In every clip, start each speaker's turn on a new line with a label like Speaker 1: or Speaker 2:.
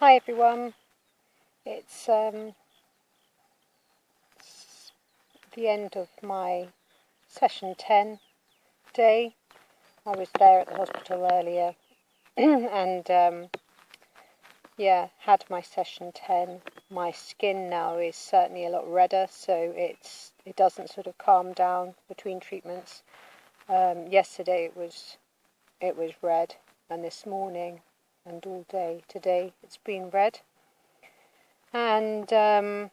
Speaker 1: Hi everyone, it's the end of my session 10 day. I was there at the hospital earlier and had my session 10. My skin now is certainly a lot redder, so it doesn't sort of calm down between treatments. Yesterday it was red, and this morning and all day today it's been red. And I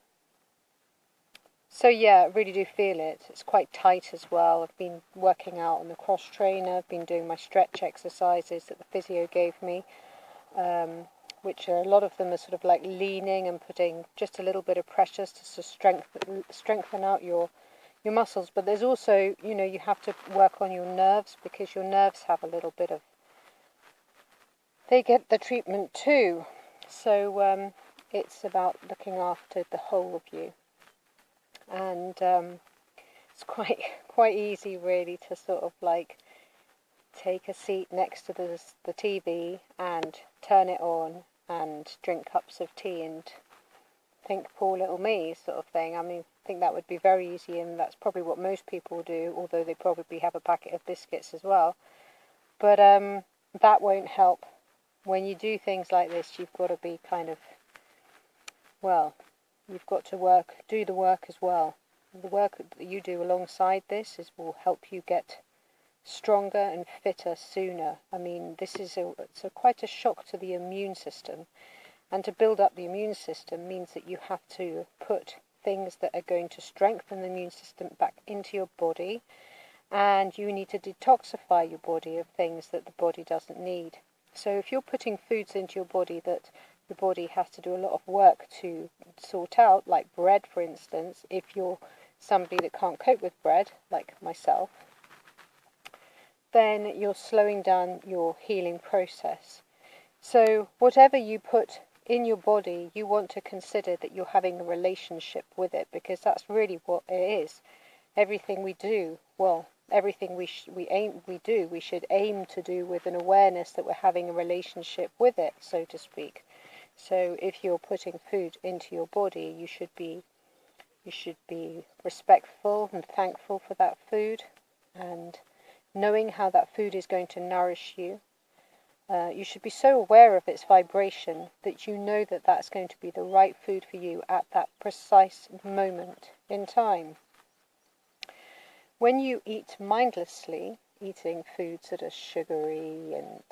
Speaker 1: really do feel it. It's quite tight as well. I've been working out on the cross trainer. I've been doing my stretch exercises that the physio gave me, which a lot of them are sort of like leaning and putting just a little bit of pressure to strengthen out your muscles. But there's also, you have to work on your nerves, because your nerves have a little bit of, they get the treatment too. So it's about looking after the whole of you. And it's quite easy really to sort of like take a seat next to the TV and turn it on and drink cups of tea and think poor little me sort of thing. I mean, I think that would be very easy, and that's probably what most people do, although they probably have a packet of biscuits as well. But that won't help. When you do things like this, you've got to be kind of, you've got to do the work as well. The work that you do alongside this will help you get stronger and fitter sooner. I mean, this is quite a shock to the immune system. And to build up the immune system means that you have to put things that are going to strengthen the immune system back into your body. And you need to detoxify your body of things that the body doesn't need. So if you're putting foods into your body that your body has to do a lot of work to sort out, like bread, for instance, if you're somebody that can't cope with bread, like myself, then you're slowing down your healing process. So whatever you put in your body, you want to consider that you're having a relationship with it, because that's really what it is. Everything we do, everything we should aim to do with an awareness that we're having a relationship with it, so to speak. So if you're putting food into your body, you should be respectful and thankful for that food, and knowing how that food is going to nourish you. You should be so aware of its vibration that you know that that's going to be the right food for you at that precise moment in time. When you eat mindlessly, eating foods that are sugary and,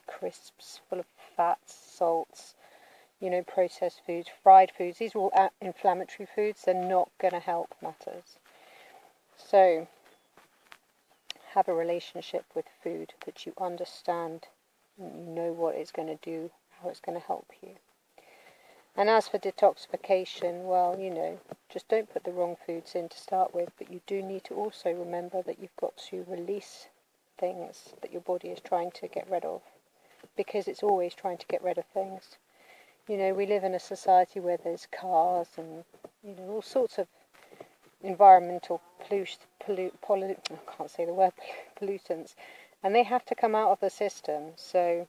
Speaker 1: crisps full of fats, salts, processed foods, fried foods, these are all inflammatory foods. They're not going to help matters. So have a relationship with food that you understand, and you know what it's going to do, how it's going to help you. And as for detoxification, just don't put the wrong foods in to start with, but you do need to also remember that you've got to release things that your body is trying to get rid of, because it's always trying to get rid of things. We live in a society where there's cars and, all sorts of environmental pollutants, and they have to come out of the system. So,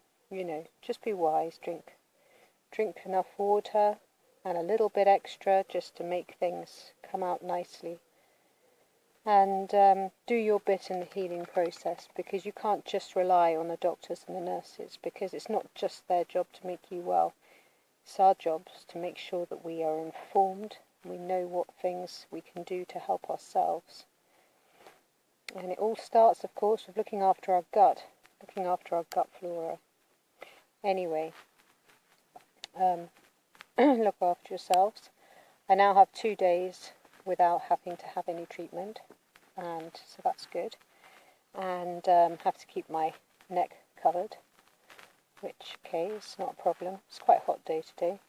Speaker 1: just be wise, drink enough water and a little bit extra just to make things come out nicely. And do your bit in the healing process, because you can't just rely on the doctors and the nurses, because it's not just their job to make you well. It's our jobs to make sure that we are informed, we know what things we can do to help ourselves. And it all starts, of course, with looking after our gut flora. Anyway, look after yourselves. I now have 2 days without having to have any treatment, and so that's good. And have to keep my neck covered, which, is not a problem. It's quite a hot day today.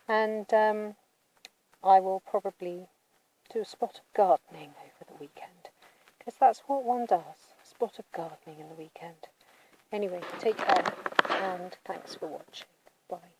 Speaker 1: And I will probably do a spot of gardening over the weekend, because that's what one does, a spot of gardening in the weekend. Anyway, take care, and thanks for watching. Bye.